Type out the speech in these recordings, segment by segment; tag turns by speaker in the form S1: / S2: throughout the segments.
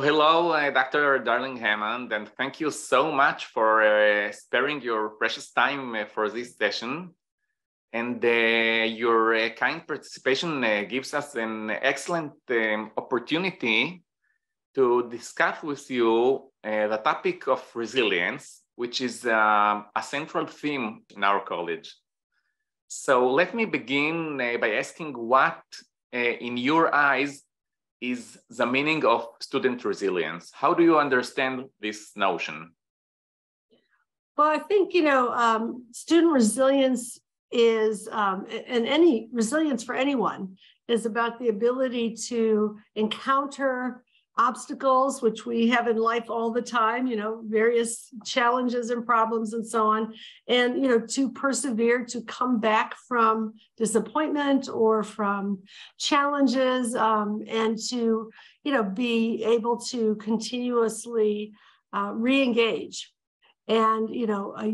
S1: Hello, Dr. Darling-Hammond, and thank you so much for sparing your precious time for this session. And your kind participation gives us an excellent opportunity to discuss with you the topic of resilience, which is a central theme in our college. So let me begin by asking what, in your eyes, is the meaning of student resilience? How do you understand this notion?
S2: Well, I think, student resilience is, and any resilience for anyone is about the ability to encounter obstacles, which we have in life all the time, various challenges and problems and so on, and, to persevere, to come back from disappointment or from challenges, and to, be able to continuously re-engage and,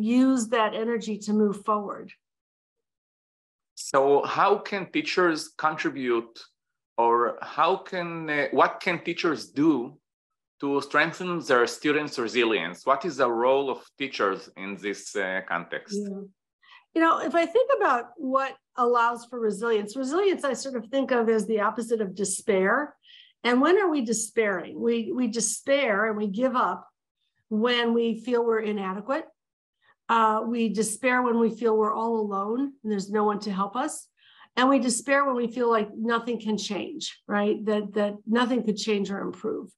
S2: use that energy to move forward.
S1: So how can teachers contribute, or what can teachers do to strengthen their students' resilience? What is the role of teachers in this context?
S2: Yeah. If I think about what allows for resilience I sort of think of as the opposite of despair. And when are we despairing? We despair and we give up when we feel we're inadequate. We despair when we feel we're all alone and there's no one to help us. And we despair when we feel like nothing can change, right? That nothing could change or improve.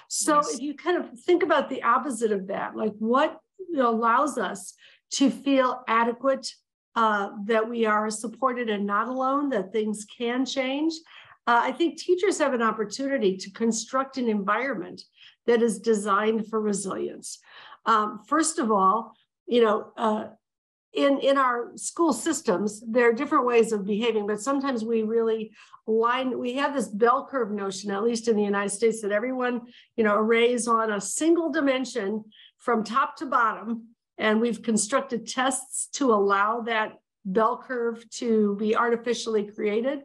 S2: So
S1: Yes.
S2: If you kind of think about the opposite of that, like what allows us to feel adequate, that we are supported and not alone, that things can change. I think teachers have an opportunity to construct an environment that is designed for resilience. First of all, in our school systems, there are different ways of behaving, but sometimes we have this bell curve notion, at least in the United States, that everyone, arrays on a single dimension from top to bottom. And we've constructed tests to allow that bell curve to be artificially created.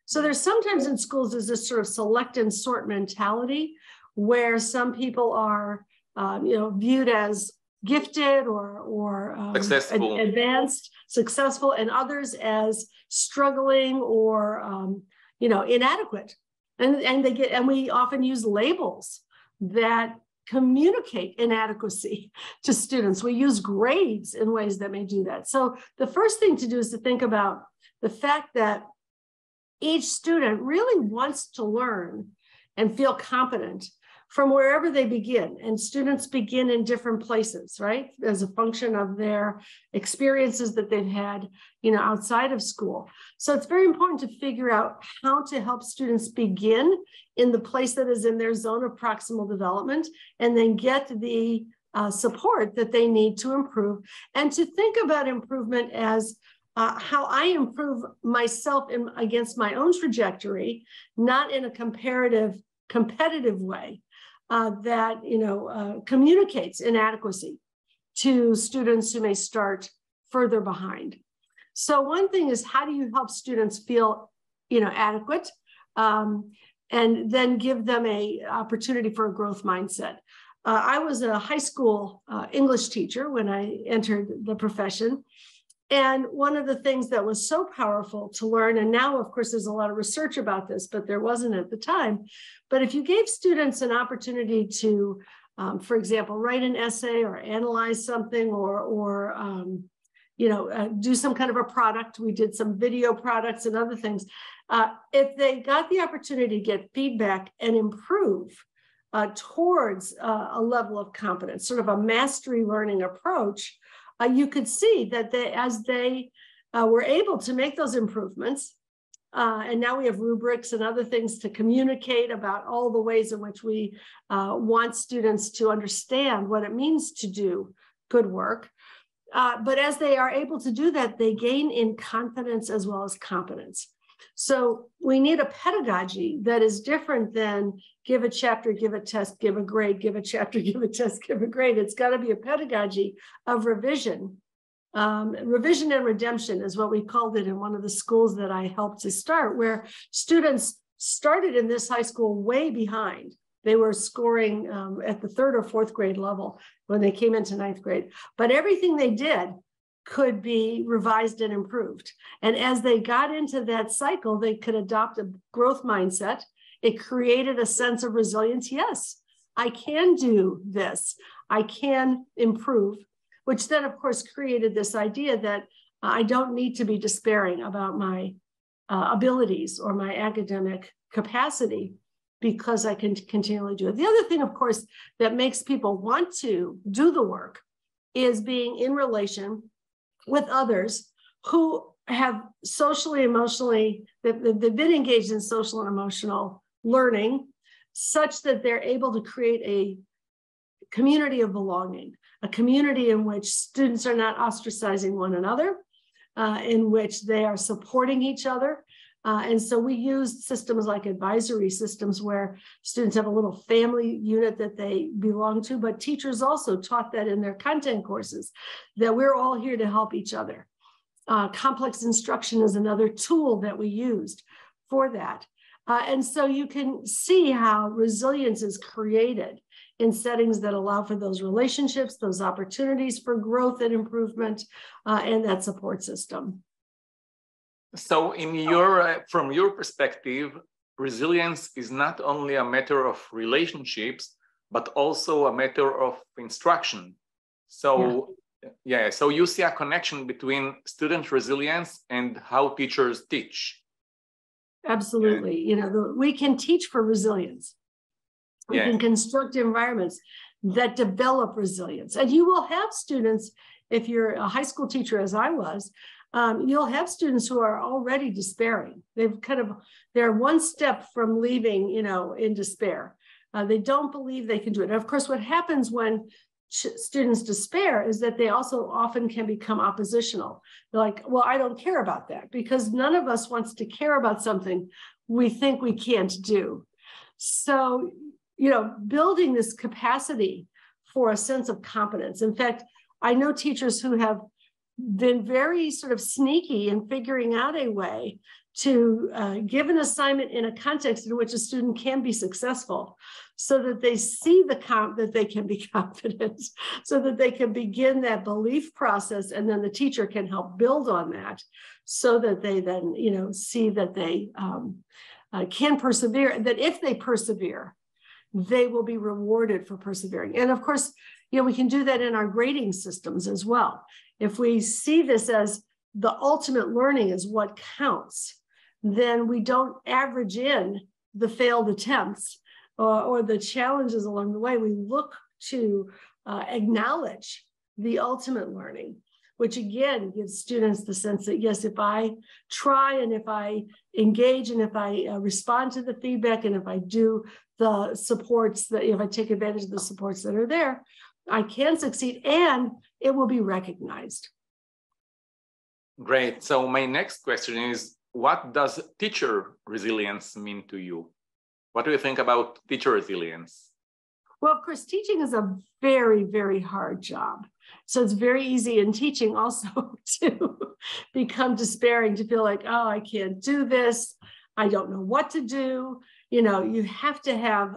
S2: So there's sometimes in schools, there's this sort of select and sort mentality where some people are, viewed as gifted or
S1: successful,
S2: advanced, successful, and others as struggling or inadequate. And we often use labels that communicate inadequacy to students. We use grades in ways that may do that. So the first thing to do is to think about the fact that each student really wants to learn and feel competent from wherever they begin. And students begin in different places, right? As a function of their experiences that they've had, outside of school. So it's very important to figure out how to help students begin in the place that is in their zone of proximal development, and then get the support that they need to improve. And to think about improvement as how I improve myself against my own trajectory, not in a competitive way. That communicates inadequacy to students who may start further behind. So one thing is, how do you help students feel adequate, and then give them an opportunity for a growth mindset? I was a high school English teacher when I entered the profession. And one of the things that was so powerful to learn, and now, of course, there's a lot of research about this, but there wasn't at the time. But if you gave students an opportunity to, for example, write an essay or analyze something or do some kind of a product, we did some video products and other things. If they got the opportunity to get feedback and improve towards a level of competence, sort of a mastery learning approach, you could see that as they were able to make those improvements, and now we have rubrics and other things to communicate about all the ways in which we want students to understand what it means to do good work. But as they are able to do that, they gain in confidence as well as competence. So we need a pedagogy that is different than give a chapter, give a test, give a grade, give a chapter, give a test, give a grade. It's got to be a pedagogy of revision. Revision and redemption is what we called it in one of the schools that I helped to start, where students started in this high school way behind. They were scoring at the 3rd or 4th grade level when they came into 9th grade. But everything they did could be revised and improved. And as they got into that cycle, they could adopt a growth mindset. It created a sense of resilience. Yes, I can do this. I can improve, which then, of course, created this idea that I don't need to be despairing about my abilities or my academic capacity, because I can continually do it. The other thing, of course, that makes people want to do the work is being in relation with others who have socially, emotionally, they've been engaged in social and emotional learning, such that they're able to create a community of belonging, a community in which students are not ostracizing one another, in which they are supporting each other. And so we use systems like advisory systems where students have a little family unit that they belong to, but teachers also taught that in their content courses, that we're all here to help each other. Complex instruction is another tool that we used for that. And so you can see how resilience is created in settings that allow for those relationships, those opportunities for growth and improvement, and that support system.
S1: So from your perspective, resilience is not only a matter of relationships, but also a matter of instruction. So, so you see a connection between student resilience and how teachers teach.
S2: Absolutely. We can teach for resilience. We can construct environments that develop resilience. And you will have students, if you're a high school teacher, as I was, you'll have students who are already despairing. They're one step from leaving, in despair. They don't believe they can do it. And of course, what happens when students despair is that they also often can become oppositional. They're like, well, I don't care about that, because none of us wants to care about something we think we can't do. So, building this capacity for a sense of competence. In fact, I know teachers who have been very sort of sneaky in figuring out a way to give an assignment in a context in which a student can be successful, so that they see that they can be confident, so that they can begin that belief process, and then the teacher can help build on that, so that they then see that they can persevere, that if they persevere, they will be rewarded for persevering. And of course, we can do that in our grading systems as well. If we see this as the ultimate learning is what counts, then we don't average in the failed attempts or the challenges along the way. We look to acknowledge the ultimate learning, which again gives students the sense that, yes, if I try and if I engage and if I respond to the feedback and if I do the supports, that if I take advantage of the supports that are there, I can succeed and it will be recognized.
S1: Great. So my next question is, what does teacher resilience mean to you? What do you think about teacher resilience?
S2: Well, of course, teaching is a very, very hard job. So it's very easy in teaching also to become despairing, to feel like, oh, I can't do this. I don't know what to do. You have to have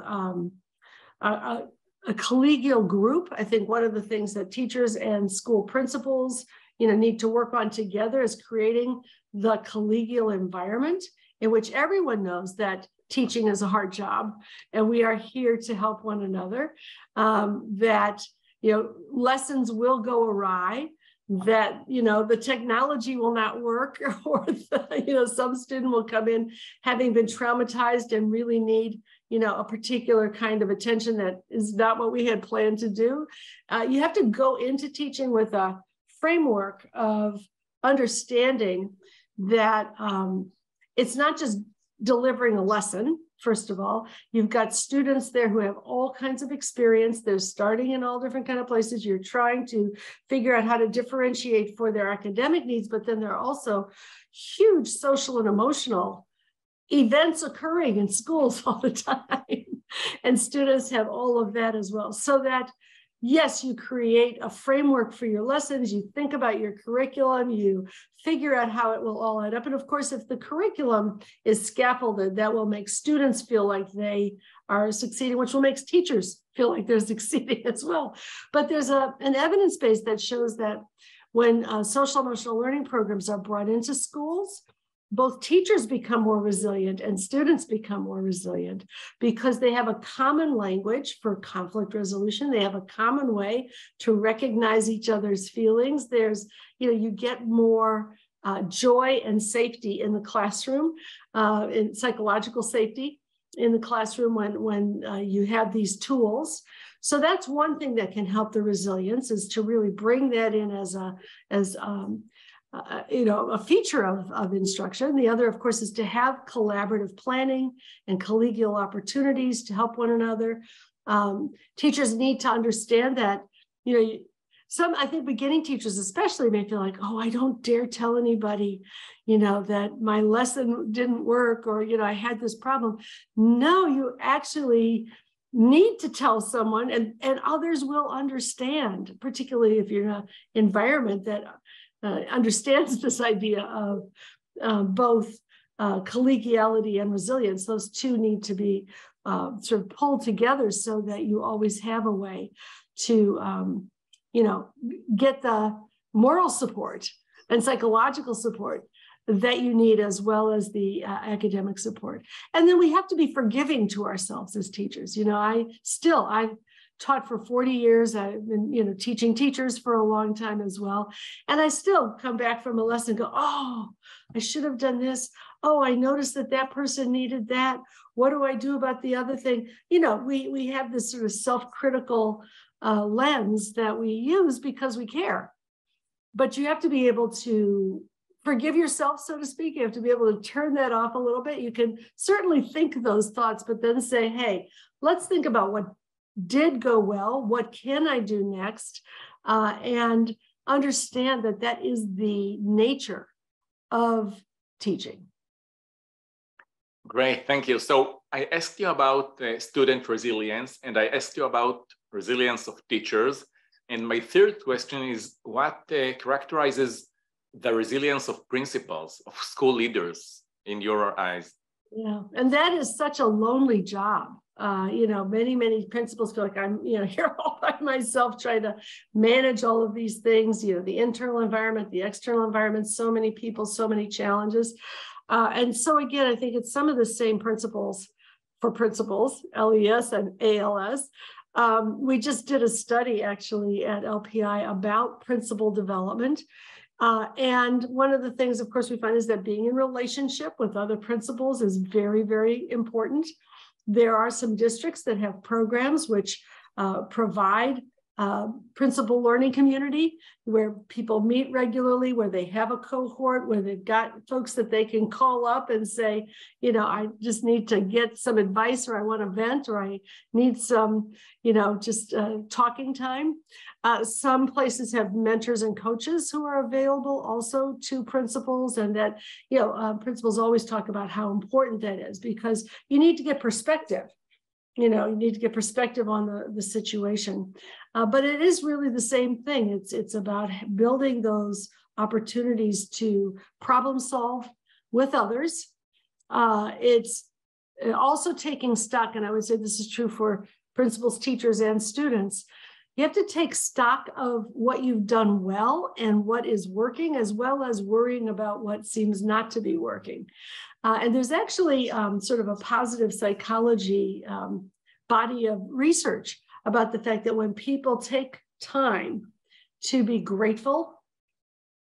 S2: a collegial group. I think one of the things that teachers and school principals, need to work on together is creating the collegial environment in which everyone knows that teaching is a hard job and we are here to help one another, that, lessons will go awry, that, the technology will not work, or, some student will come in having been traumatized and really need, a particular kind of attention that is not what we had planned to do. You have to go into teaching with a framework of understanding that it's not just delivering a lesson. First of all, you've got students there who have all kinds of experience. They're starting in all different kind of places. You're trying to figure out how to differentiate for their academic needs, but then there are also huge social and emotional events occurring in schools all the time. And students have all of that as well. So that yes, you create a framework for your lessons, you think about your curriculum, you figure out how it will all add up. And of course, if the curriculum is scaffolded, that will make students feel like they are succeeding, which will make teachers feel like they're succeeding as well. But there's an evidence base that shows that when social emotional learning programs are brought into schools, both teachers become more resilient and students become more resilient because they have a common language for conflict resolution. They have a common way to recognize each other's feelings. There's, you get more joy and safety in the classroom, in psychological safety in the classroom when you have these tools. So that's one thing that can help the resilience, is to really bring that in as a feature of instruction. The other, of course, is to have collaborative planning and collegial opportunities to help one another. Teachers need to understand that, I think beginning teachers especially may feel like, oh, I don't dare tell anybody, that my lesson didn't work, or, I had this problem. No, you actually need to tell someone, and others will understand, particularly if you're in an environment that understands this idea of both collegiality and resilience. Those two need to be sort of pulled together so that you always have a way to, get the moral support and psychological support that you need, as well as the academic support. And then we have to be forgiving to ourselves as teachers. I've taught for 40 years. I've been, teaching teachers for a long time as well. And I still come back from a lesson and go, oh, I should have done this. Oh, I noticed that person needed that. What do I do about the other thing? We have this sort of self-critical lens that we use because we care. But you have to be able to forgive yourself, so to speak. You have to be able to turn that off a little bit. You can certainly think those thoughts, but then say, hey, let's think about what did go well, what can I do next, and understand that is the nature of teaching.
S1: Great, thank you. So I asked you about student resilience, and I asked you about resilience of teachers. And my third question is, what characterizes the resilience of principals, of school leaders in your eyes?
S2: Yeah, and that is such a lonely job. Many principals feel like I'm, here all by myself trying to manage all of these things, the internal environment, the external environment, so many people, so many challenges. And so again, I think it's some of the same principles for principals, LES and ALS. We just did a study actually at LPI about principal development. And one of the things, of course, we find is that being in relationship with other principals is very, very important. There are some districts that have programs which provide principal learning community, where people meet regularly, where they have a cohort, where they've got folks that they can call up and say, I just need to get some advice, or I want to vent, or I need some, talking time. Some places have mentors and coaches who are available also to principals, and that, principals always talk about how important that is, because you need to get perspective. You need to get perspective on the situation. But it is really the same thing. It's about building those opportunities to problem solve with others. It's also taking stock, and I would say this is true for principals, teachers, and students. You have to take stock of what you've done well and what is working, as well as worrying about what seems not to be working. And there's actually sort of a positive psychology body of research about the fact that when people take time to be grateful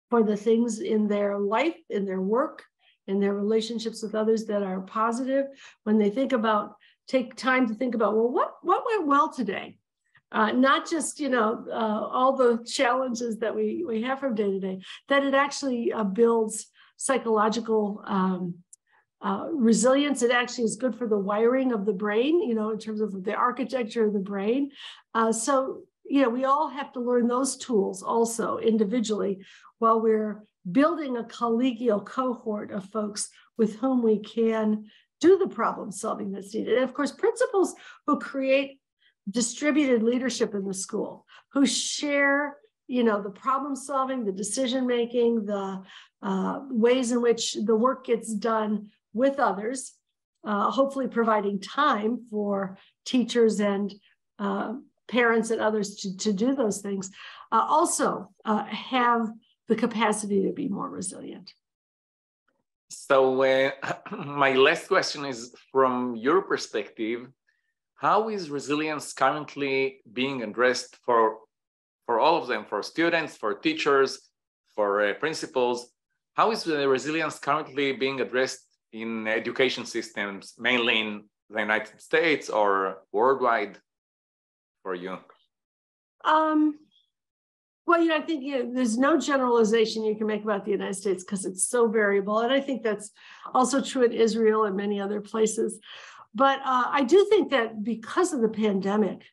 S2: for the things in their life, in their work, in their relationships with others that are positive, when they take time to think about, well, what went well today? Not just, all the challenges that we have from day to day, that it actually builds psychological resilience. It actually is good for the wiring of the brain, in terms of the architecture of the brain. So, we all have to learn those tools also individually while we're building a collegial cohort of folks with whom we can do the problem solving that's needed. And of course, principals who create distributed leadership in the school, who share, the problem solving, the decision making, the ways in which the work gets done with others, hopefully providing time for teachers and parents and others to do those things, also have the capacity to be more resilient.
S1: So my last question is, from your perspective, how is resilience currently being addressed for all of them, for students, for teachers, for principals? How is the resilience currently being addressed in education systems, mainly in the United States or worldwide for you?
S2: Well, I think there's no generalization you can make about the United States because it's so variable. And I think that's also true in Israel and many other places. But I do think that because of the pandemic,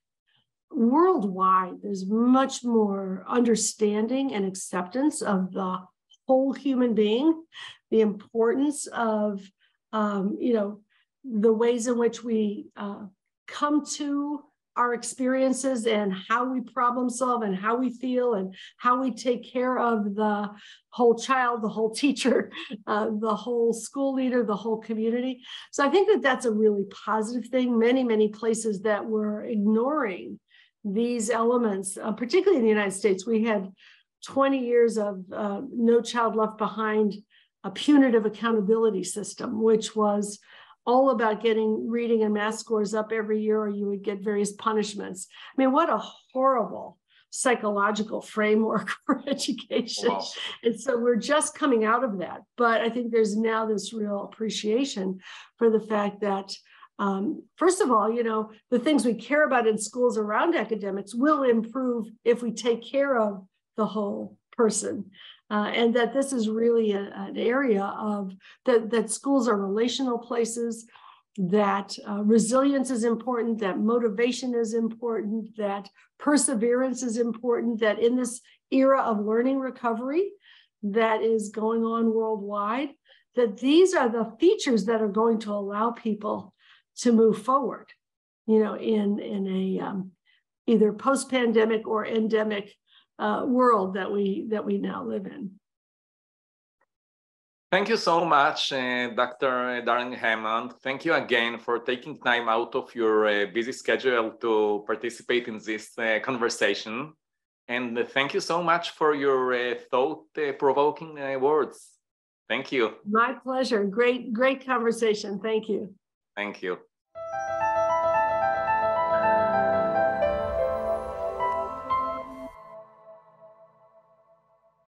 S2: worldwide, there's much more understanding and acceptance of the whole human being, the importance of, the ways in which we come to our experiences and how we problem solve and how we feel and how we take care of the whole child, the whole teacher, the whole school leader, the whole community. So I think that that's a really positive thing. Many, many places that were ignoring these elements, particularly in the United States, we had 20 years of No Child Left Behind, a punitive accountability system, which was all about getting reading and math scores up every year, or you would get various punishments. I mean, what a horrible psychological framework for education. Wow. And so we're just coming out of that. But I think there's now this real appreciation for the fact that, first of all, the things we care about in schools around academics will improve if we take care of the whole person. And that this is really an area of that schools are relational places, that resilience is important, that motivation is important, that perseverance is important, that in this era of learning recovery that is going on worldwide, that these are the features that are going to allow people to move forward, in a either post-pandemic or endemic world that we now live in.
S1: Thank you so much, Dr. Darling-Hammond. Thank you again for taking time out of your busy schedule to participate in this conversation. And thank you so much for your thought-provoking words. Thank you.
S2: My pleasure. Great conversation. Thank you.
S1: Thank you.